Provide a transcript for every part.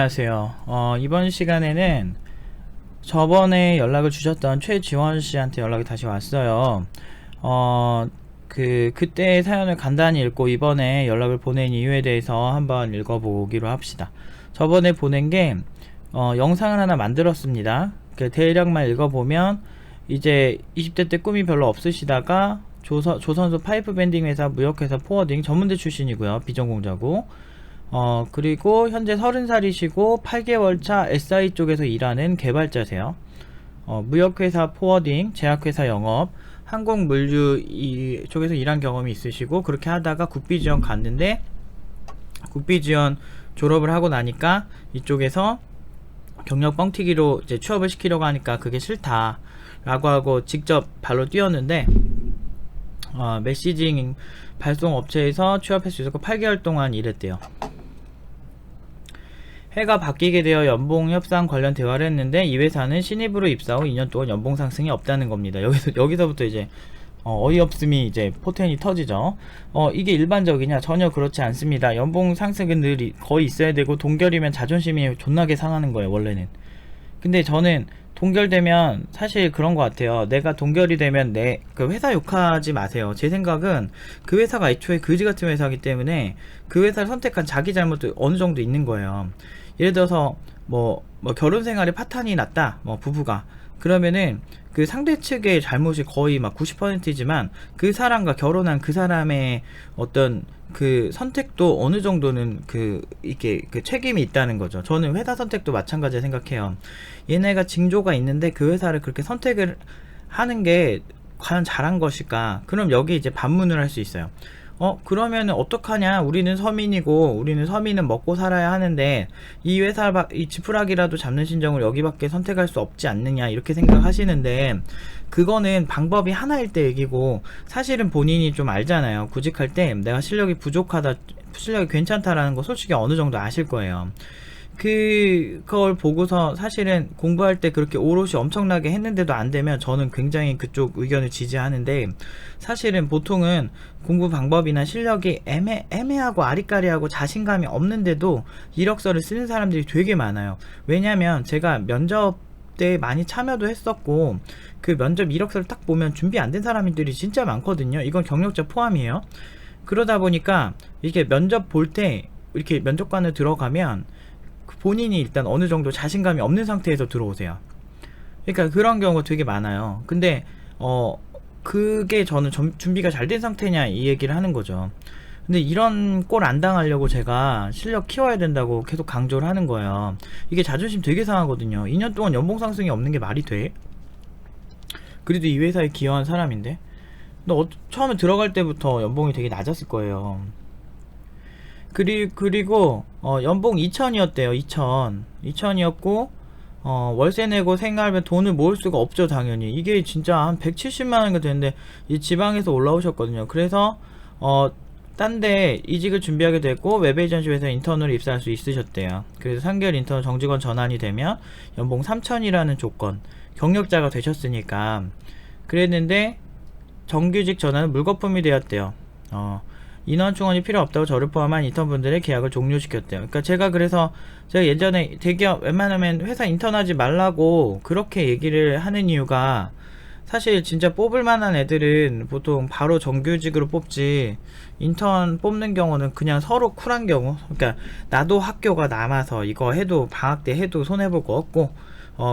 안녕하세요. 이번 시간에는 저번에 연락을 주셨던 최지원 씨한테 연락이 다시 왔어요. 그때 사연을 간단히 읽고 이번에 연락을 보낸 이유에 대해서 한번 읽어보기로 합시다. 저번에 보낸 게, 영상을 하나 만들었습니다. 그 대략만 읽어보면, 이제 20대 때 꿈이 별로 없으시다가, 조선소 파이프 밴딩 회사, 무역회사 포워딩 전문대 출신이고요. 비전공자고. 그리고 현재 30살이시고 8개월 차 SI 쪽에서 일하는 개발자세요. 무역회사 포워딩, 제약회사 영업, 항공물류 쪽에서 일한 경험이 있으시고, 그렇게 하다가 국비지원 갔는데, 국비지원 졸업을 하고 나니까 이쪽에서 경력 뻥튀기로 이제 취업을 시키려고 하니까 그게 싫다 라고 하고 직접 발로 뛰었는데, 메시징 발송 업체에서 취업할 수 있었고 8개월 동안 일했대요. 해가 바뀌게 되어 연봉 협상 관련 대화를 했는데, 이 회사는 신입으로 입사 후 2년 동안 연봉 상승이 없다는 겁니다. 여기서부터 이제 어이없음이 이제 포텐이 터지죠. 이게 일반적이냐? 전혀 그렇지 않습니다. 연봉 상승은 늘 거의 있어야 되고, 동결이면 자존심이 존나게 상하는 거예요, 원래는. 근데 저는 동결되면 사실 그런 것 같아요. 내가 동결이 되면 그 회사 욕하지 마세요. 제 생각은 그 회사가 애초에 그지 같은 회사이기 때문에 그 회사를 선택한 자기 잘못도 어느 정도 있는 거예요. 예를 들어서 뭐 결혼 생활에 파탄이 났다, 부부가. 그러면은 그 상대 측의 잘못이 거의 막 90%이지만 그 사람과 결혼한 그 사람의 어떤 그 선택도 어느 정도는 이게 책임이 있다는 거죠. 저는 회사 선택도 마찬가지라 생각해요. 얘네가 징조가 있는데 그 회사를 그렇게 선택을 하는 게 과연 잘한 것일까? 그럼 여기 이제 반문을 할 수 있어요. 그러면은 어떡하냐? 우리는 서민이고, 우리는 서민은 먹고 살아야 하는데, 이 이 지푸라기라도 잡는 신정을 여기밖에 선택할 수 없지 않느냐, 이렇게 생각하시는데, 그거는 방법이 하나일 때 얘기고, 사실은 본인이 좀 알잖아요. 구직할 때 내가 실력이 부족하다, 실력이 괜찮다라는 거 솔직히 어느 정도 아실 거예요. 그걸 보고서 사실은 공부할 때 그렇게 오롯이 엄청나게 했는데도 안 되면 저는 굉장히 그쪽 의견을 지지하는데, 사실은 보통은 공부 방법이나 실력이 애매하고 아리까리하고 자신감이 없는데도 이력서를 쓰는 사람들이 되게 많아요. 왜냐면 제가 면접 때 많이 참여도 했었고, 그 면접 이력서를 딱 보면 준비 안 된 사람들이 진짜 많거든요. 이건 경력자 포함이에요. 그러다 보니까 이게 면접 볼 때 이렇게 면접관을 들어가면 본인이 일단 어느 정도 자신감이 없는 상태에서 들어오세요. 그러니까 그런 경우가 되게 많아요. 근데 그게 저는 준비가 잘 된 상태냐 이 얘기를 하는 거죠. 근데 이런 꼴 안 당하려고 제가 실력 키워야 된다고 계속 강조를 하는 거예요. 이게 자존심 되게 상하거든요. 2년 동안 연봉 상승이 없는 게 말이 돼? 그래도 이 회사에 기여한 사람인데. 근데 처음에 들어갈 때부터 연봉이 되게 낮았을 거예요. 그리고 연봉 2천이었대요. 2천이었고, 월세 내고 생활하면 돈을 모을 수가 없죠, 당연히. 이게 진짜 한 170만원인가 되는데 이 지방에서 올라오셨거든요. 그래서 딴 데 이직을 준비하게 됐고, 웹에이전시 회사에 인턴으로 입사할 수 있으셨대요. 그래서 3개월 인턴 정직원 전환이 되면 연봉 3천이라는 조건, 경력자가 되셨으니까. 그랬는데 정규직 전환은 물거품이 되었대요. 인원 충원이 필요 없다고 저를 포함한 인턴분들의 계약을 종료시켰대요. 그러니까 제가 예전에 대기업 웬만하면 회사 인턴하지 말라고 그렇게 얘기를 하는 이유가, 사실 진짜 뽑을 만한 애들은 보통 바로 정규직으로 뽑지, 인턴 뽑는 경우는 그냥 서로 쿨한 경우. 그러니까 나도 학교가 남아서 이거 해도 방학 때 해도 손해볼 거 없고,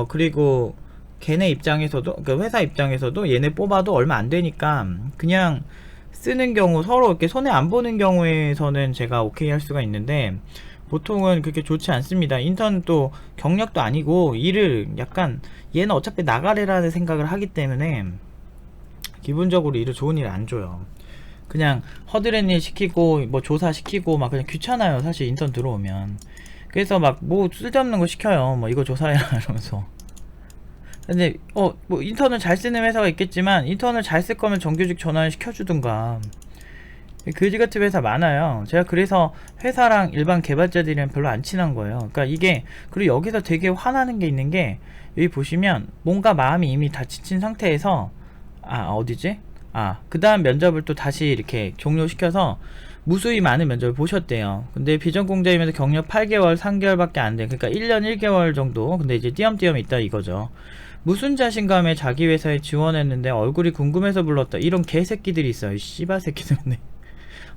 그리고 걔네 입장에서도, 그 회사 입장에서도 얘네 뽑아도 얼마 안 되니까 그냥 쓰는 경우, 서로 이렇게 손해 안 보는 경우에서는 제가 오케이 할 수가 있는데, 보통은 그렇게 좋지 않습니다. 인턴 또 경력도 아니고 일을 약간, 얘는 어차피 나가래라는 생각을 하기 때문에 기본적으로 일을 좋은 일 안 줘요. 그냥 허드렛 일 시키고 뭐 조사 시키고 막 그냥 귀찮아요, 사실 인턴 들어오면. 그래서 막 뭐 쓸데없는 거 시켜요. 뭐 이거 조사해라 이러면서. 근데 뭐 인턴을 잘 쓰는 회사가 있겠지만, 인턴을 잘 쓸 거면 정규직 전환을 시켜주든가. 그지같은 회사 많아요. 제가 그래서 회사랑 일반 개발자들이랑 별로 안 친한 거예요. 그러니까 이게, 그리고 여기서 되게 화나는 게 있는 게, 여기 보시면 뭔가 마음이 이미 다 지친 상태에서, 어디지? 그 다음 면접을 또 다시 이렇게 종료시켜서 무수히 많은 면접을 보셨대요. 근데 비전공자이면서 경력 8개월, 3개월밖에 안 돼. 그러니까 1년 1개월 정도. 근데 이제 띄엄띄엄 있다 이거죠. 무슨 자신감에 자기 회사에 지원했는데 얼굴이 궁금해서 불렀다. 이런 개새끼들이 있어요. 이 씨발 새끼들네.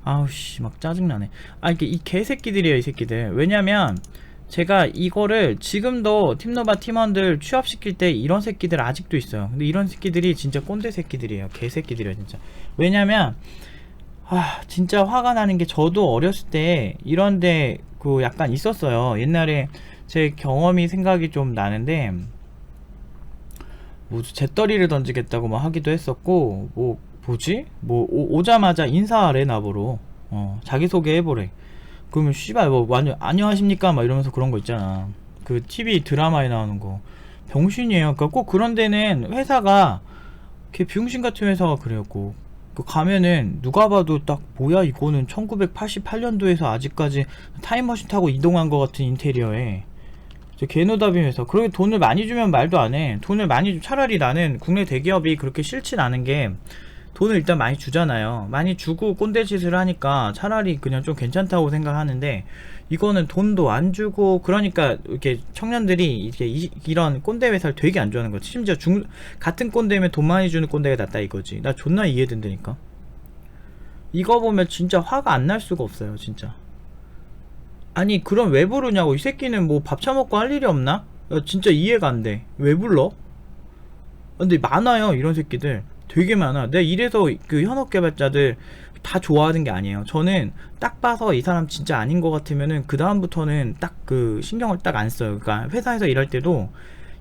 아우씨 막 짜증나네. 아 이게 이 개새끼들이에요 이 새끼들. 왜냐면 제가 이거를 지금도 팀노바 팀원들 취업시킬 때 이런 새끼들 아직도 있어요. 근데 이런 새끼들이 진짜 꼰대 새끼들이에요. 개새끼들이에요 진짜. 왜냐면 진짜 화가 나는 게 저도 어렸을 때 이런데 그 약간 있었어요. 옛날에 제 경험이 생각이 좀 나는데 뭐 재떨이를 던지겠다고 막 하기도 했었고 뭐지? 오자마자 인사하래 나보러. 자기소개 해보래. 그러면 씨발 뭐 완전 안녕하십니까 막 이러면서 그런 거 있잖아. 그 TV 드라마에 나오는 거 병신이에요. 그러니까 꼭 그런 데는 회사가 걔 비용신 같은 회사가 그래요. 꼭 가면은 누가 봐도 딱 뭐야 이거는 1988년도에서 아직까지 타임머신 타고 이동한 것 같은 인테리어에 개노답이 회사. 그렇게 돈을 많이 주면 말도 안해. 돈을 많이 차라리 나는 국내 대기업이 그렇게 싫진 않은 게 돈을 일단 많이 주잖아요. 많이 주고 꼰대짓을 하니까 차라리 그냥 좀 괜찮다고 생각하는데 이거는 돈도 안 주고 그러니까 이렇게 청년들이 이렇게 이런 꼰대 회사를 되게 안 좋아하는 거지. 심지어 같은 꼰대면 돈 많이 주는 꼰대가 낫다 이거지. 나 존나 이해된다니까. 이거 보면 진짜 화가 안 날 수가 없어요 진짜. 아니 그럼 왜 부르냐고. 이 새끼는 뭐 밥 처먹고 할 일이 없나? 진짜 이해가 안 돼. 왜 불러? 근데 많아요 이런 새끼들. 되게 많아. 내가 이래서 그 현업 개발자들 다 좋아하는 게 아니에요. 저는 딱 봐서 이 사람 진짜 아닌 것 같으면은 그 다음부터는 딱 그 신경을 딱 안 써요. 그러니까 회사에서 일할 때도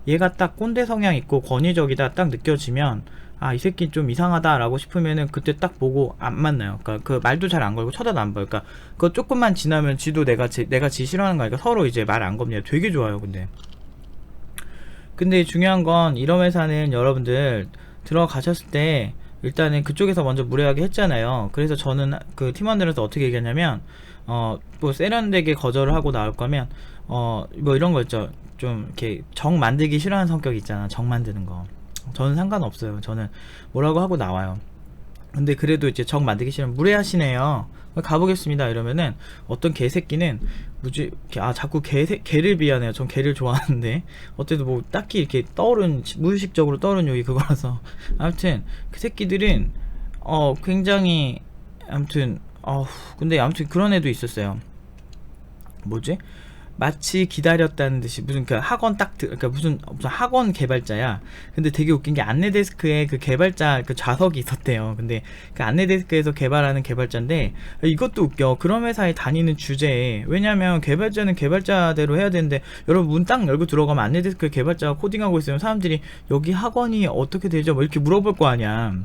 얘가 딱 꼰대 성향 있고 권위적이다 딱 느껴지면 이 새끼 좀 이상하다 라고 싶으면은 그때 딱 보고 안 만나요. 그러니까 그 말도 잘 안 걸고 쳐다도 안 봐요. 그러니까 그거 조금만 지나면 지도 내가 지 싫어하는 거니까 서로 이제 말 안 겁니다. 되게 좋아요. 근데 중요한 건 이런 회사는 여러분들 들어가셨을 때 일단은 그쪽에서 먼저 무례하게 했잖아요. 그래서 저는 그 팀원들한테 어떻게 얘기하냐면 뭐 세련되게 거절을 하고 나올 거면 뭐 이런 거 있죠. 좀 이렇게 정 만들기 싫어하는 성격 있잖아. 정 만드는 거 저는 상관없어요. 저는 뭐라고 하고 나와요. 근데 그래도 이제 정 만들기 싫으면 무례하시네요. 가보겠습니다 이러면은 어떤 개새끼는 뭐지 자꾸 개를 비하네요. 전 개를 좋아하는데 어쨌든 뭐 딱히 이렇게 무의식적으로 떠오른 욕이 그거라서 아무튼 그 새끼들은 굉장히 아무튼 근데 아무튼 그런 애도 있었어요. 뭐지? 마치 기다렸다는 듯이 무슨 그 학원 그러니까 무슨 학원 개발자야. 근데 되게 웃긴 게 안내 데스크에 그 개발자 그 좌석이 있었대요. 근데 그 안내 데스크에서 개발하는 개발자인데 이것도 웃겨. 그런 회사에 다니는 주제에. 왜냐면 개발자는 개발자대로 해야 되는데 여러분 문 딱 열고 들어가면 안내 데스크에 개발자가 코딩하고 있으면 사람들이 여기 학원이 어떻게 되죠? 뭐 이렇게 물어볼 거 아니야.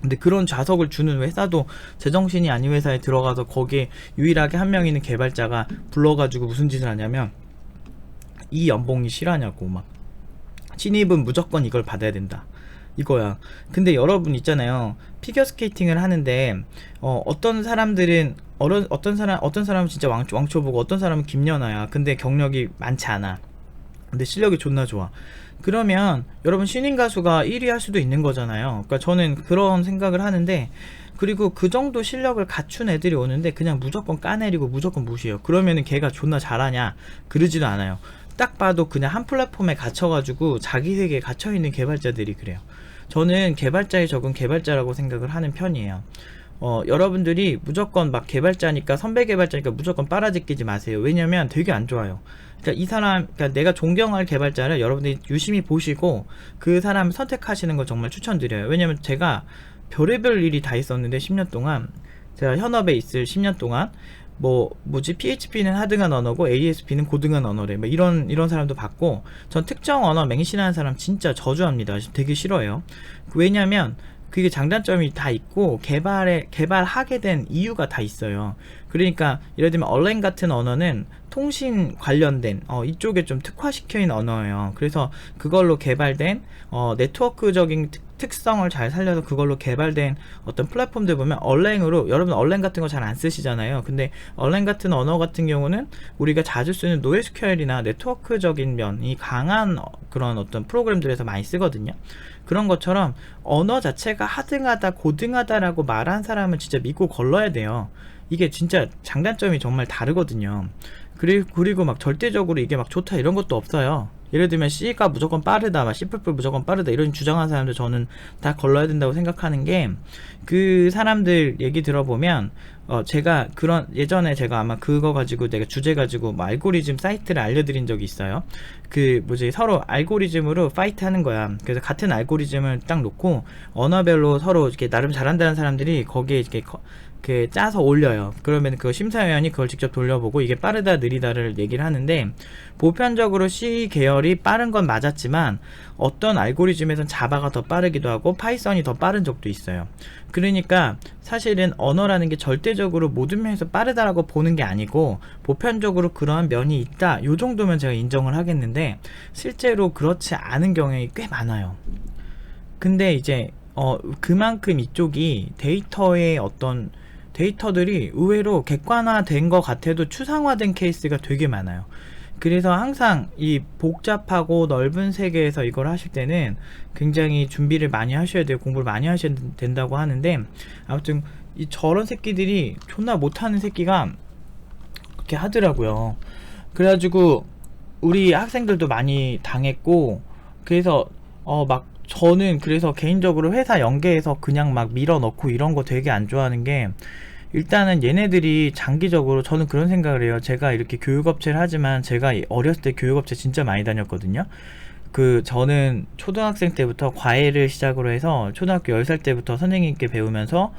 근데 그런 좌석을 주는 회사도 제정신이 아닌 회사에 들어가서 거기에 유일하게 한 명 있는 개발자가 불러가지고 무슨 짓을 하냐면 이 연봉이 실하냐고 막 신입은 무조건 이걸 받아야 된다 이거야. 근데 여러분 있잖아요. 피겨스케이팅을 하는데 어떤 사람들은 어떤 사람은 진짜 왕초보고 어떤 사람은 김연아야. 근데 경력이 많지 않아. 근데 실력이 존나 좋아. 그러면 여러분 신인 가수가 1위 할 수도 있는 거잖아요. 그러니까 저는 그런 생각을 하는데 그리고 그 정도 실력을 갖춘 애들이 오는데 그냥 무조건 까내리고 무조건 무시해요. 그러면은 걔가 존나 잘하냐? 그러지도 않아요. 딱 봐도 그냥 한 플랫폼에 갇혀가지고 자기 세계에 갇혀있는 개발자들이 그래요. 저는 개발자에 적은 개발자라고 생각을 하는 편이에요. 여러분들이 무조건 막 개발자니까 선배 개발자니까 무조건 빨아들이지 마세요. 왜냐면 되게 안 좋아요. 그러니까 이 사람, 그러니까 내가 존경할 개발자를 여러분들이 유심히 보시고 그 사람을 선택하시는 걸 정말 추천드려요. 왜냐면 제가 별의별 일이 다 있었는데 10년 동안 제가 현업에 있을 10년 동안 뭐지 PHP는 하등한 언어고 ASP는 고등한 언어래. 뭐 이런 사람도 봤고 전 특정 언어 맹신하는 사람 진짜 저주합니다. 되게 싫어해요. 왜냐면 그게 장단점이 다 있고 개발하게 된 이유가 다 있어요. 그러니까 예를 들면 얼랭 같은 언어는 통신 관련된 이쪽에 좀 특화시켜있는 언어예요. 그래서 그걸로 개발된 네트워크적인 특성을 잘 살려서 그걸로 개발된 어떤 플랫폼들 보면 얼랭으로 여러분 얼랭 같은 거 잘 안 쓰시잖아요. 근데 얼랭 같은 언어 같은 경우는 우리가 자주 쓰는 NoSQL이나 네트워크적인 면이 강한 그런 어떤 프로그램들에서 많이 쓰거든요. 그런 것처럼 언어 자체가 하등하다 고등하다라고 말한 사람은 진짜 믿고 걸러야 돼요. 이게 진짜 장단점이 정말 다르거든요. 그리고 막 절대적으로 이게 막 좋다 이런 것도 없어요. 예를 들면 C가 무조건 빠르다, 막 C++ 무조건 빠르다 이런 주장하는 사람들 저는 다 걸러야 된다고 생각하는 게, 그 사람들 얘기 들어보면 제가 그런 예전에 제가 아마 그거 가지고 내가 주제 가지고 뭐 알고리즘 사이트를 알려드린 적이 있어요. 그 뭐지, 서로 알고리즘으로 파이트 하는 거야. 그래서 같은 알고리즘을 딱 놓고 언어별로 서로 이렇게 나름 잘한다는 사람들이 거기에 이렇게 그 짜서 올려요. 그러면 그 심사위원이 그걸 직접 돌려보고 이게 빠르다 느리다를 얘기를 하는데, 보편적으로 C 계열이 빠른 건 맞았지만 어떤 알고리즘에선 자바가 더 빠르기도 하고 파이썬이 더 빠른 적도 있어요. 그러니까 사실은 언어라는 게 절대적으로 모든 면에서 빠르다라고 보는 게 아니고 보편적으로 그러한 면이 있다, 요 정도면 제가 인정을 하겠는데, 실제로 그렇지 않은 경향이 꽤 많아요. 근데 이제 그만큼 이쪽이 데이터의 어떤 데이터들이 의외로 객관화된 것 같아도 추상화된 케이스가 되게 많아요. 그래서 항상 이 복잡하고 넓은 세계에서 이걸 하실 때는 굉장히 준비를 많이 하셔야 돼요. 공부를 많이 하셔야 된다고 하는데, 아무튼 이 저런 새끼들이 존나 못하는 새끼가 그렇게 하더라고요. 그래가지고 우리 학생들도 많이 당했고, 그래서 막 저는 그래서 개인적으로 회사 연계해서 그냥 막 밀어넣고 이런 거 되게 안 좋아하는 게, 일단은 얘네들이 장기적으로, 저는 그런 생각을 해요. 제가 이렇게 교육업체를 하지만 제가 어렸을 때 교육업체 진짜 많이 다녔거든요. 저는 초등학생 때부터 과외를 시작으로 해서 초등학교 10살 때부터 선생님께 배우면서,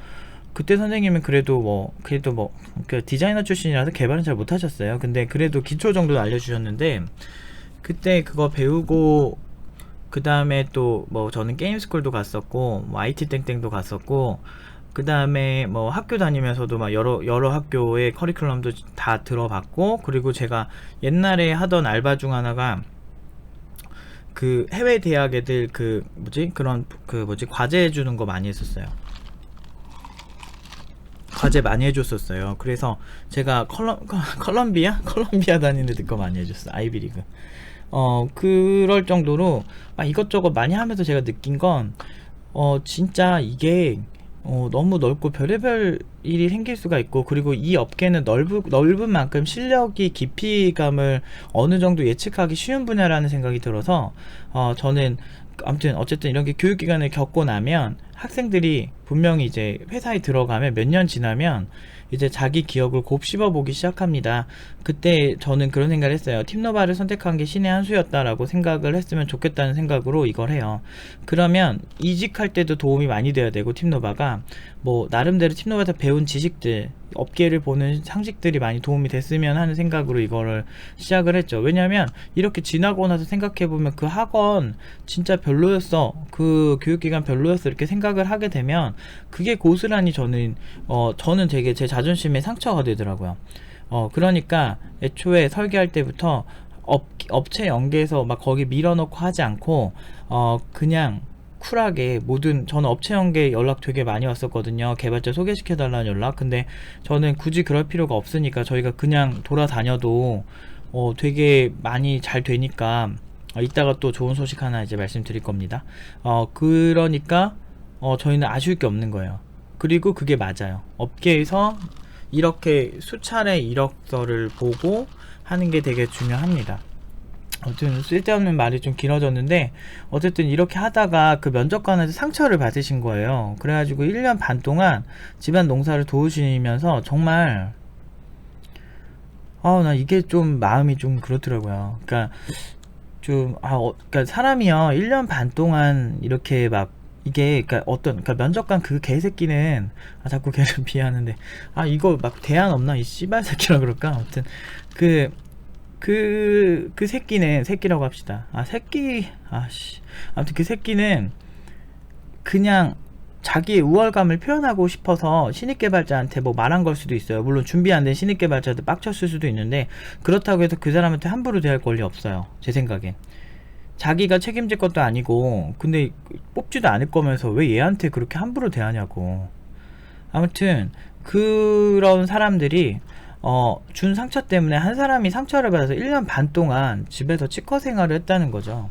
그때 선생님은 그래도 뭐 그 디자이너 출신이라서 개발은 잘 못하셨어요. 근데 그래도 기초 정도는 알려주셨는데, 그때 그거 배우고 그 다음에 또 뭐 저는 게임스쿨도 갔었고 뭐 IT 땡땡도 갔었고, 그 다음에 뭐 학교 다니면서도 막 여러 학교의 커리큘럼도 다 들어봤고, 그리고 제가 옛날에 하던 알바 중 하나가 그 해외 대학 애들 과제 해주는 거 많이 했었어요. 과제 많이 해줬었어요. 그래서 제가 컬럼비아 다니는 애들 거 많이 해줬어요. 아이비리그. 그럴 정도로 막 이것저것 많이 하면서 제가 느낀 건, 진짜 이게 너무 넓고 별의별 일이 생길 수가 있고, 그리고 이 업계는 넓은 만큼 실력이 깊이감을 어느 정도 예측하기 쉬운 분야라는 생각이 들어서, 저는 아무튼 어쨌든 이런 게 교육기관을 겪고 나면 학생들이 분명히 이제 회사에 들어가면 몇 년 지나면 이제 자기 기억을 곱씹어 보기 시작합니다. 그때 저는 그런 생각을 했어요. 팀노바를 선택한 게 신의 한 수였다라고 생각을 했으면 좋겠다는 생각으로 이걸 해요. 그러면 이직할 때도 도움이 많이 돼야 되고, 팀노바가 뭐 나름대로 팀노바에서 배운 지식들, 업계를 보는 상식들이 많이 도움이 됐으면 하는 생각으로 이거를 시작을 했죠. 왜냐면 이렇게 지나고 나서 생각해보면 그 학원 진짜 별로였어, 그 교육기관 별로였어 이렇게 생각을 하게 되면 그게 고스란히 저는 되게 제 자존심에 상처가 되더라고요. 그러니까 애초에 설계할 때부터 업체 연계해서 막 거기 밀어넣고 하지 않고 그냥 쿨하게 저는 업체 연계 연락 되게 많이 왔었거든요. 개발자 소개시켜달라는 연락. 근데 저는 굳이 그럴 필요가 없으니까 저희가 그냥 돌아다녀도 되게 많이 잘 되니까, 이따가 또 좋은 소식 하나 이제 말씀드릴 겁니다. 그러니까 저희는 아쉬울 게 없는 거예요. 그리고 그게 맞아요. 업계에서 이렇게 수차례 이력서를 보고 하는 게 되게 중요합니다. 아무튼 쓸데없는 말이 좀 길어졌는데, 어쨌든 이렇게 하다가 그 면접관한테 상처를 받으신 거예요. 그래가지고 1년 반 동안 집안 농사를 도우시면서 정말 나 이게 좀 마음이 좀 그렇더라고요. 그러니까 그러니까 사람이요 1년 반 동안 이렇게 막 이게, 그러니까 면접관 그 개새끼는, 자꾸 걔를 비하하는데, 이거 막 대안 없나 이 씨발 새끼라 그럴까. 아무튼 그 새끼는, 새끼라고 합시다. 아무튼 그 새끼는 그냥 자기의 우월감을 표현하고 싶어서 신입 개발자한테 뭐 말한 걸 수도 있어요. 물론 준비 안 된 신입 개발자한테 빡쳤을 수도 있는데, 그렇다고 해서 그 사람한테 함부로 대할 권리 없어요, 제 생각엔. 자기가 책임질 것도 아니고, 근데 뽑지도 않을 거면서 왜 얘한테 그렇게 함부로 대하냐고. 아무튼 그런 사람들이 준 상처 때문에, 한 사람이 상처를 받아서 1년 반 동안 집에서 치과 생활을 했다는 거죠.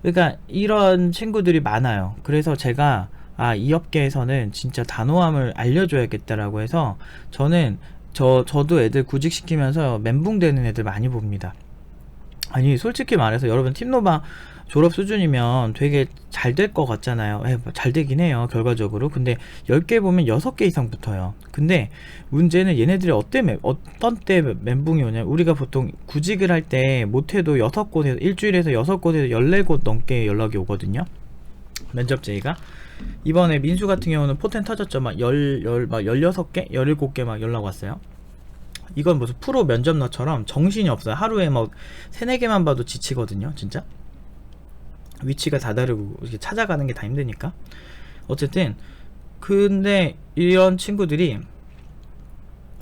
그러니까 이런 친구들이 많아요. 그래서 제가 이 업계에서는 진짜 단호함을 알려줘야겠다라고 해서 저도 애들 구직시키면서 멘붕되는 애들 많이 봅니다. 아니 솔직히 말해서 여러분 팀노바 졸업 수준이면 되게 잘 될 것 같잖아요. 잘 되긴 해요 결과적으로. 근데 10개 보면 6개 이상 붙어요. 근데 문제는 얘네들이 어떤 때 멘붕이 오냐면, 우리가 보통 구직을 할 때 못해도 6곳에서 일주일에서 6곳에서 14곳 넘게 연락이 오거든요, 면접 제의가. 이번에 민수 같은 경우는 포텐 터졌죠. 막 16개? 17개 막 연락 왔어요. 이건 무슨 프로 면접너처럼 정신이 없어요. 하루에 막 3-4개만 봐도 지치거든요 진짜. 위치가 다 다르고 이렇게 찾아가는 게 다 힘드니까. 어쨌든 근데 이런 친구들이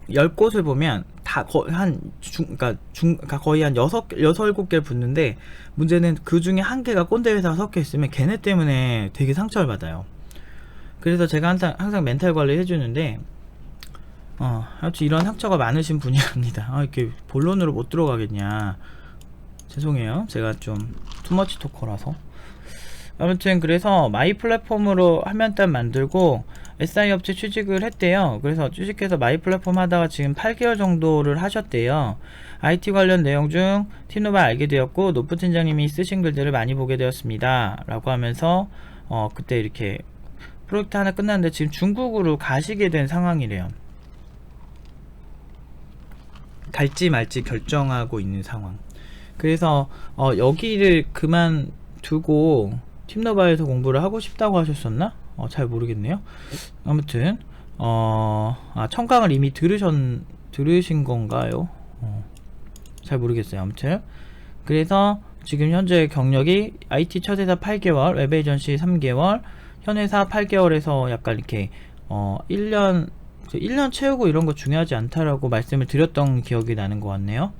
10곳을 보면 다 거의 그러니까 거의 한 7개를 붙는데, 문제는 그 중에 한 개가 꼰대 회사가 섞여 있으면 걔네 때문에 되게 상처를 받아요. 그래서 제가 항상 멘탈 관리 해주는데, 하여튼 이런 상처가 많으신 분이랍니다. 이렇게 본론으로 못 들어가겠냐. 죄송해요. 제가 좀 투머치 토커라서. 아무튼 그래서 마이 플랫폼으로 화면단 만들고 SI 업체 취직을 했대요. 그래서 취직해서 마이 플랫폼 하다가 지금 8개월 정도를 하셨대요. IT 관련 내용 중 팀노바 알게 되었고 노프 팀장님이 쓰신 글들을 많이 보게 되었습니다 라고 하면서 그때 이렇게 프로젝트 하나 끝났는데 지금 중국으로 가시게 된 상황이래요. 갈지 말지 결정하고 있는 상황. 그래서 여기를 그만두고 팀노바에서 공부를 하고 싶다고 하셨었나? 잘 모르겠네요. 아무튼 청강을 이미 들으신 건가요? 잘 모르겠어요. 아무튼 그래서 지금 현재 경력이 IT 첫 회사 8개월, 웹 에이전시 3개월, 현 회사 8개월에서 약간 이렇게 1년 채우고 이런 거 중요하지 않다라고 말씀을 드렸던 기억이 나는 것 같네요.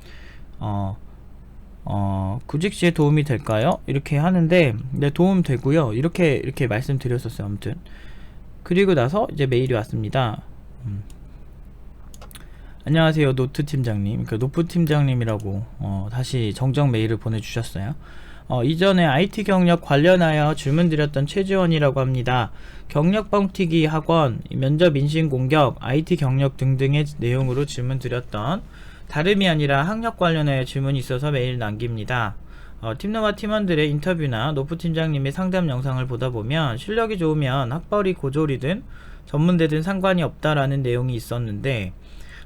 구직 시에 도움이 될까요? 이렇게 하는데, 네, 도움 되고요. 이렇게 말씀드렸었어요. 아무튼 그리고 나서 이제 메일이 왔습니다. 안녕하세요 노트 팀장님, 그러니까 노프 팀장님이라고 다시 정정 메일을 보내주셨어요. 이전에 IT 경력 관련하여 질문드렸던 최지원이라고 합니다. 경력 뻥튀기 학원, 면접 인신 공격, IT 경력 등등의 내용으로 질문드렸던, 다름이 아니라 학력 관련하여 질문이 있어서 메일 남깁니다. 팀노바 팀원들의 인터뷰나 노프 팀장님의 상담 영상을 보다 보면 실력이 좋으면 학벌이 고졸이든 전문대든 상관이 없다라는 내용이 있었는데,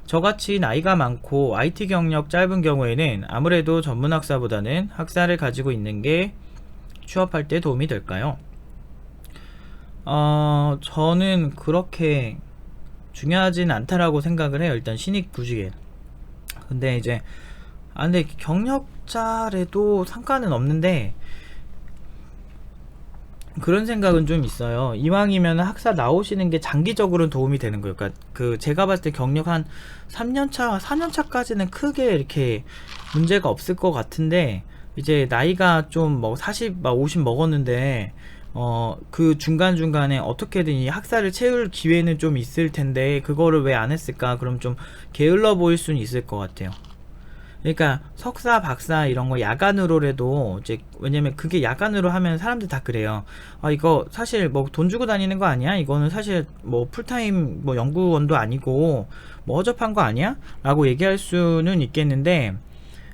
저같이 나이가 많고 IT 경력 짧은 경우에는 아무래도 전문학사보다는 학사를 가지고 있는 게 취업할 때 도움이 될까요? 저는 그렇게 중요하진 않다라고 생각을 해요. 일단 신입 구직에. 근데 이제 근데 경력자래도 상관은 없는데, 그런 생각은 좀 있어요. 이왕이면 학사 나오시는 게 장기적으로는 도움이 되는 거예요. 그러니까 제가 봤을 때 경력 한 3년차, 4년차까지는 크게 이렇게 문제가 없을 것 같은데, 이제 나이가 좀 40, 50 먹었는데 그 중간중간에 어떻게든 이 학사를 채울 기회는 좀 있을 텐데 그거를 왜 안 했을까? 그럼 좀 게을러 보일 수는 있을 것 같아요. 그러니까 석사, 박사 이런 거 야간으로라도 이제, 왜냐면 그게 야간으로 하면 사람들 다 그래요. 이거 사실 뭐 돈 주고 다니는 거 아니야? 이거는 사실 뭐 풀타임 뭐 연구원도 아니고 뭐 허접한 거 아니야? 라고 얘기할 수는 있겠는데,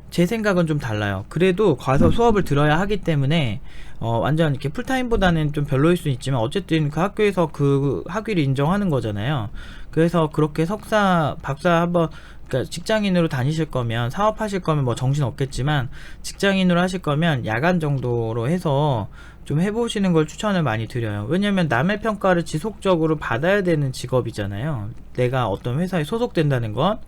제 생각은 좀 달라요. 그래도 가서 수업을 들어야 하기 때문에 완전 이렇게 풀타임보다는 좀 별로일 수는 있지만, 어쨌든 그 학교에서 그 학위를 인정하는 거잖아요. 그래서 그렇게 석사, 박사 한번, 그러니까 직장인으로 다니실 거면, 사업하실 거면 뭐 정신 없겠지만 직장인으로 하실 거면 야간 정도로 해서 좀 해보시는 걸 추천을 많이 드려요. 왜냐면 남의 평가를 지속적으로 받아야 되는 직업이잖아요, 내가 어떤 회사에 소속된다는 건.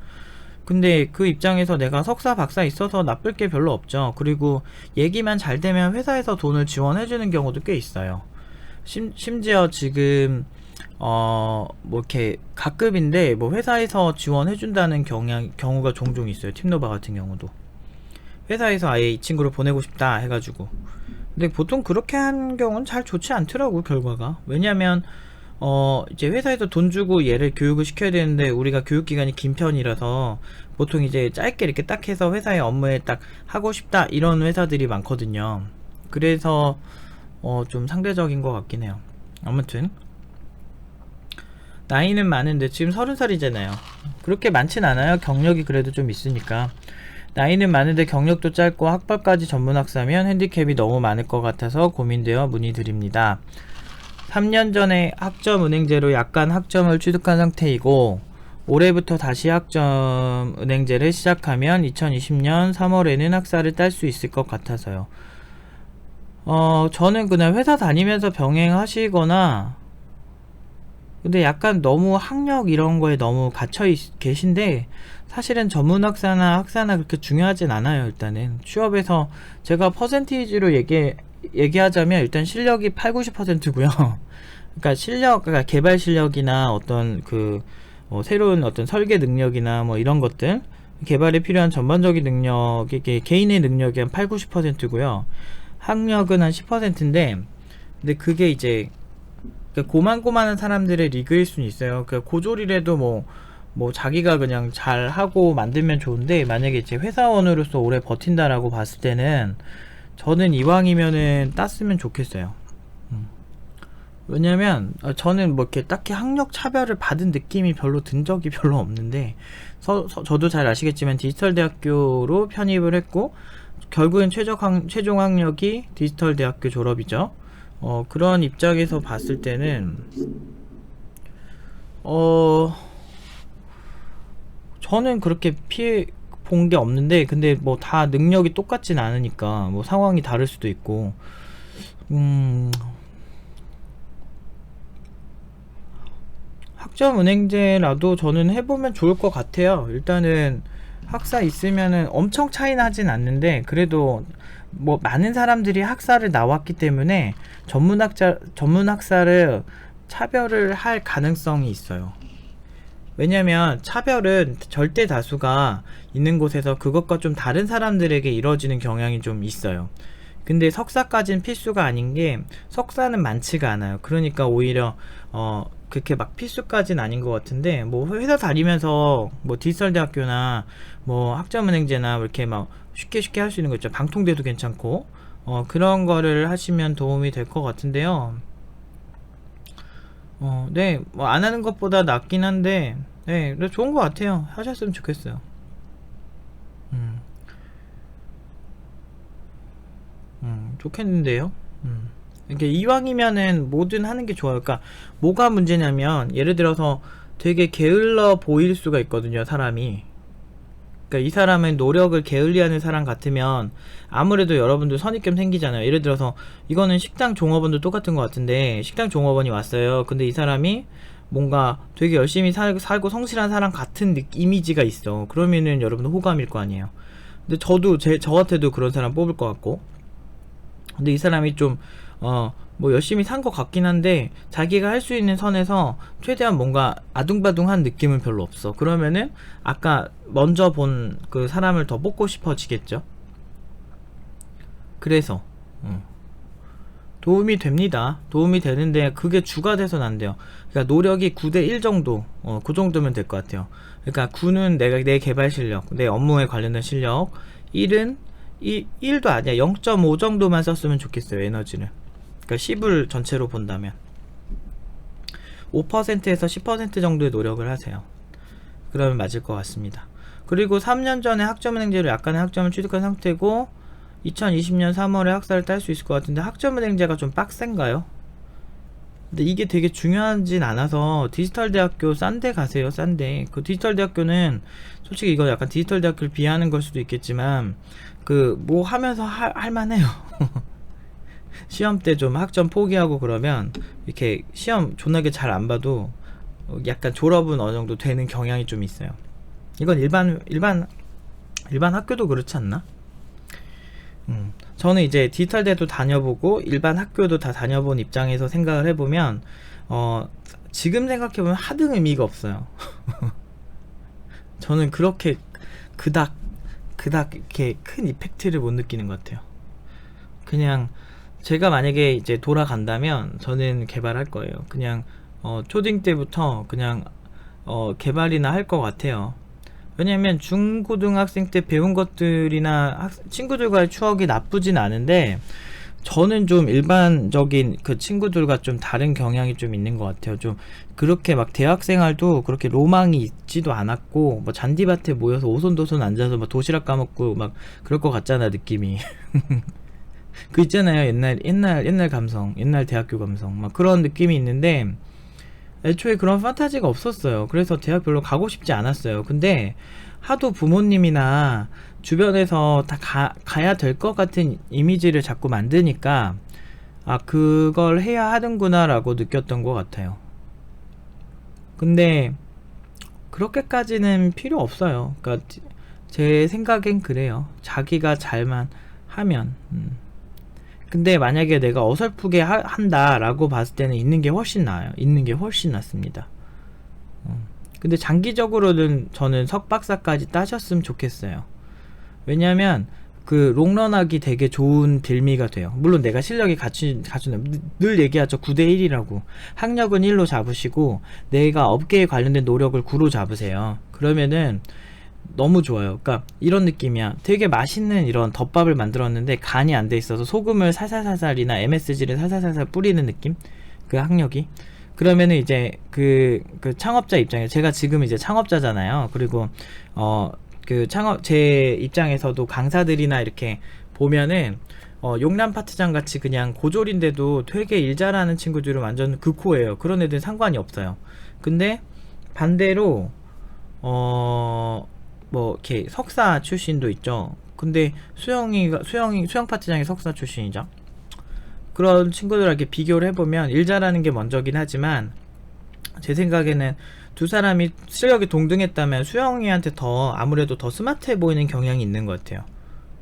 근데 그 입장에서 내가 석사, 박사 있어서 나쁠 게 별로 없죠. 그리고 얘기만 잘 되면 회사에서 돈을 지원해주는 경우도 꽤 있어요. 심지어 지금 뭐 이렇게 가급인데 뭐 회사에서 지원해준다는 경우가 종종 있어요. 팀노바 같은 경우도 회사에서 아예 이 친구를 보내고 싶다 해가지고. 근데 보통 그렇게 한 경우는 잘 좋지 않더라고, 결과가. 왜냐면 이제 회사에서 돈 주고 얘를 교육을 시켜야 되는데 우리가 교육기간이 긴 편이라서 보통 이제 짧게 이렇게 딱 해서 회사의 업무에 딱 하고 싶다 이런 회사들이 많거든요. 그래서 좀 상대적인 것 같긴 해요. 아무튼 나이는 많은데 지금 30살이잖아요. 그렇게 많진 않아요. 경력이 그래도 좀 있으니까. 나이는 많은데 경력도 짧고 학벌까지 전문학사면 핸디캡이 너무 많을 것 같아서 고민되어 문의드립니다. 3년 전에 학점 은행제로 약간 학점을 취득한 상태이고 올해부터 다시 학점 은행제를 시작하면 2020년 3월에는 학사를 딸 수 있을 것 같아서요. 저는 그냥 회사 다니면서 병행하시거나, 근데 약간 너무 학력 이런 거에 너무 갇혀 계신데, 사실은 전문학사나 학사나 그렇게 중요하진 않아요. 일단은 취업에서 제가 퍼센티지로 얘기하자면 일단 실력이 8, 90%고요. 그러니까 개발 실력이나 어떤 새로운 어떤 설계 능력이나 뭐 이런 것들, 개발에 필요한 전반적인 능력, 이게 개인의 능력이 한 8, 90%고요. 학력은 한 10%인데, 근데 그게 이제 고만고만한 사람들의 리그일 수는 있어요. 고졸이라도 뭐 자기가 그냥 잘 하고 만들면 좋은데, 만약에 이제 회사원으로서 오래 버틴다라고 봤을 때는 저는 이왕이면은 땄으면 좋겠어요. 왜냐면 저는 뭐 이렇게 딱히 학력 차별을 받은 느낌이 별로 든 적이 별로 없는데, 저도 잘 아시겠지만 디지털 대학교로 편입을 했고 결국엔 최종 학력이 디지털 대학교 졸업이죠. 그런 입장에서 봤을 때는 저는 그렇게 피해 본 게 없는데, 근데 뭐 다 능력이 똑같진 않으니까 뭐 상황이 다를 수도 있고, 학점 은행제라도 저는 해보면 좋을 것 같아요. 일단은 학사 있으면은 엄청 차이 나진 않는데, 그래도 뭐 많은 사람들이 학사를 나왔기 때문에 전문학사를 차별을 할 가능성이 있어요. 왜냐면 차별은 절대 다수가 있는 곳에서 그것과 좀 다른 사람들에게 이루어지는 경향이 좀 있어요. 근데 석사까지는 필수가 아닌 게, 석사는 많지가 않아요. 그러니까 오히려 그렇게 막 필수까지는 아닌 것 같은데, 뭐 회사 다니면서 뭐 디지털 대학교나 뭐 학점은행제나 이렇게 막 쉽게 할 수 있는 거 있죠. 방통대도 괜찮고, 그런 거를 하시면 도움이 될 것 같은데요. 네, 뭐 안 하는 것보다 낫긴 한데, 네, 좋은 것 같아요. 하셨으면 좋겠어요. 음, 좋겠는데요. 이게 이왕이면은 뭐든 하는 게 좋아요. 그러니까 뭐가 문제냐면, 예를 들어서 되게 게을러 보일 수가 있거든요, 사람이. 그러니까 이 사람은 노력을 게을리하는 사람 같으면 아무래도 여러분도 선입견 생기잖아요. 예를 들어서 이거는 식당 종업원도 똑같은 것 같은데, 식당 종업원이 왔어요. 근데 이 사람이 뭔가 되게 열심히 살고 성실한 사람 같은 이미지가 있어. 그러면은 여러분 호감일 거 아니에요. 근데 저한테도 그런 사람 뽑을 것 같고, 근데 이 사람이 좀 뭐 열심히 산 것 같긴 한데 자기가 할 수 있는 선에서 최대한 뭔가 아둥바둥한 느낌은 별로 없어. 그러면은 아까 먼저 본 그 사람을 더 뽑고 싶어지겠죠. 그래서 도움이 됩니다. 도움이 되는데 그게 주가 돼서는 안 돼요. 그러니까 노력이 9대 1 정도, 그 정도면 될 것 같아요. 그러니까 9는 내 개발 실력, 내 업무에 관련된 실력, 1은 1도 아니야. 0.5 정도만 썼으면 좋겠어요, 에너지를. 그러니까 10을 전체로 본다면 5%에서 10% 정도의 노력을 하세요. 그러면 맞을 것 같습니다. 그리고 3년 전에 학점은행제로 약간의 학점을 취득한 상태고 2020년 3월에 학사를 딸 수 있을 것 같은데, 학점은행제가 좀 빡센가요? 근데 이게 되게 중요하진 않아서 디지털 대학교 싼데 가세요. 싼데. 그 디지털 대학교는 솔직히 이거 약간 디지털 대학교를 비하하는 걸 수도 있겠지만 뭐 하면서 할만해요. 시험 때 좀 학점 포기하고 그러면 이렇게 시험 존나게 잘 안 봐도 약간 졸업은 어느 정도 되는 경향이 좀 있어요. 이건 일반 학교도 그렇지 않나? 저는 이제 디지털 대도 다녀보고 일반 학교도 다 다녀본 입장에서 생각을 해보면, 지금 생각해보면 하등 의미가 없어요. 저는 그렇게 그닥 이렇게 큰 이펙트를 못 느끼는 것 같아요. 그냥 제가 만약에 이제 돌아간다면 저는 개발할 거예요. 그냥 초딩 때부터 그냥 개발이나 할 것 같아요. 왜냐면 중고등학생 때 배운 것들이나 친구들과의 추억이 나쁘진 않은데, 저는 좀 일반적인 그 친구들과 좀 다른 경향이 좀 있는 것 같아요. 좀 그렇게 막 대학생활도 그렇게 로망이 있지도 않았고, 뭐 잔디밭에 모여서 오손도손 앉아서 막 도시락 까먹고 막 그럴 것 같잖아, 느낌이. 그 있잖아요, 옛날 감성, 옛날 대학교 감성, 막 그런 느낌이 있는데, 애초에 그런 판타지가 없었어요. 그래서 대학 별로 가고 싶지 않았어요. 근데 하도 부모님이나 주변에서 다 가야 될 것 같은 이미지를 자꾸 만드니까, 아, 그걸 해야 하는구나 라고 느꼈던 것 같아요. 근데 그렇게까지는 필요 없어요. 그러니까 제 생각엔 그래요. 자기가 잘만 하면. 근데 만약에 내가 어설프게 한다라고 봤을 때는 있는 게 훨씬 나아요. 있는 게 훨씬 낫습니다. 근데 장기적으로는 저는 석박사까지 따셨으면 좋겠어요. 왜냐면 그 롱런하기 되게 좋은 빌미가 돼요. 물론 내가 실력이 갖추는, 늘 얘기하죠. 9대1이라고. 학력은 1로 잡으시고 내가 업계에 관련된 노력을 9로 잡으세요. 그러면은 너무 좋아요. 그러니까 이런 느낌이야. 되게 맛있는 이런 덮밥을 만들었는데 간이 안 돼 있어서 소금을 살살살살이나 MSG를 살살살살 뿌리는 느낌? 그 학력이. 그러면은 이제 그 창업자 입장에, 제가 지금 이제 창업자잖아요. 그리고 그 제 입장에서도 강사들이나 이렇게 보면은 용남 파트장 같이 그냥 고졸인데도 되게 일 잘하는 친구들은 완전 극호예요. 그런 애들은 상관이 없어요. 근데 반대로 뭐 이렇게 석사 출신도 있죠. 근데 수영 파트장이 석사 출신이죠. 그런 친구들에게 비교를 해보면 일 잘하는 게 먼저긴 하지만, 제 생각에는 두 사람이 실력이 동등했다면 수영이한테 아무래도 더 스마트해 보이는 경향이 있는 것 같아요.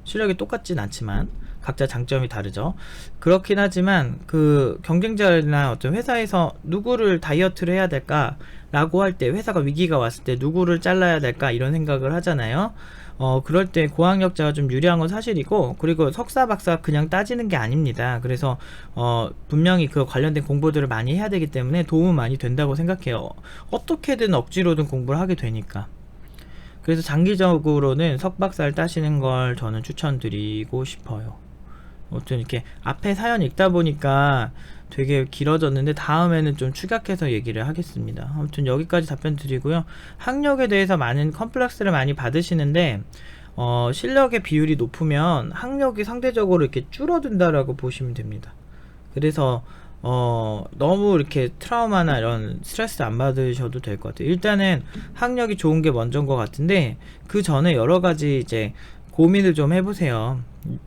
실력이 똑같진 않지만 각자 장점이 다르죠. 그렇긴 하지만 그 경쟁자나 어떤 회사에서 누구를 다이어트를 해야 될까 라고 할 때, 회사가 위기가 왔을 때 누구를 잘라야 될까 이런 생각을 하잖아요. 그럴 때 고학력자가 좀 유리한 건 사실이고, 그리고 석사 박사 그냥 따지는 게 아닙니다. 그래서 분명히 그 관련된 공부들을 많이 해야 되기 때문에 도움은 많이 된다고 생각해요. 어떻게든 억지로든 공부를 하게 되니까. 그래서 장기적으로는 석박사를 따시는 걸 저는 추천드리고 싶어요. 아무튼 이렇게 앞에 사연 읽다 보니까 되게 길어졌는데 다음에는 좀 축약해서 얘기를 하겠습니다. 아무튼 여기까지 답변 드리고요. 학력에 대해서 많은 컴플렉스를 많이 받으시는데 실력의 비율이 높으면 학력이 상대적으로 이렇게 줄어든다라고 보시면 됩니다. 그래서 너무 이렇게 트라우마나 이런 스트레스 안 받으셔도 될 것 같아요. 일단은 학력이 좋은 게 먼저인 것 같은데, 그 전에 여러 가지 이제 고민을 좀 해보세요.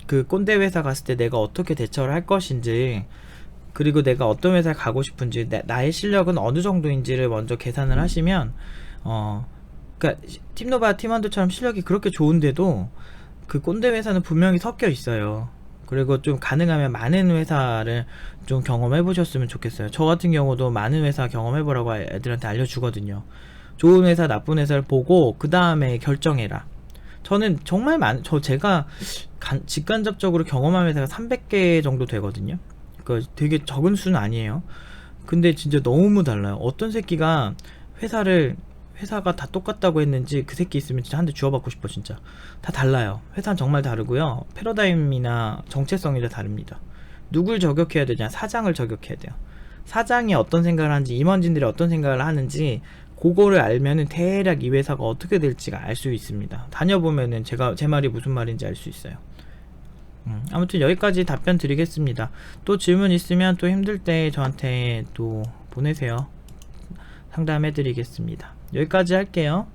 그 꼰대 회사 갔을 때 내가 어떻게 대처를 할 것인지, 그리고 내가 어떤 회사에 가고 싶은지, 나의 실력은 어느 정도인지를 먼저 계산을 하시면, 그러니까 팀노바 팀원들처럼 실력이 그렇게 좋은데도 그 꼰대 회사는 분명히 섞여 있어요. 그리고 좀 가능하면 많은 회사를 좀 경험해 보셨으면 좋겠어요. 저 같은 경우도 많은 회사 경험해 보라고 애들한테 알려주거든요. 좋은 회사 나쁜 회사를 보고 그 다음에 결정해라. 저는 정말 제가 직간접적으로 경험한 회사가 300개 정도 되거든요. 그러니까 되게 적은 수는 아니에요. 근데 진짜 너무 달라요. 어떤 새끼가 회사가 다 똑같다고 했는지, 그 새끼 있으면 진짜 한 대 주워받고 싶어. 진짜 다 달라요. 회사는 정말 다르고요. 패러다임이나 정체성이 다 다릅니다. 누굴 저격해야 되냐? 사장을 저격해야 돼요. 사장이 어떤 생각을 하는지, 임원진들이 어떤 생각을 하는지, 그거를 알면은 대략 이 회사가 어떻게 될지가 알 수 있습니다. 다녀보면은 제 말이 무슨 말인지 알 수 있어요. 아무튼 여기까지 답변 드리겠습니다. 또 질문 있으면 또 힘들 때 저한테 또 보내세요. 상담해 드리겠습니다. 여기까지 할게요.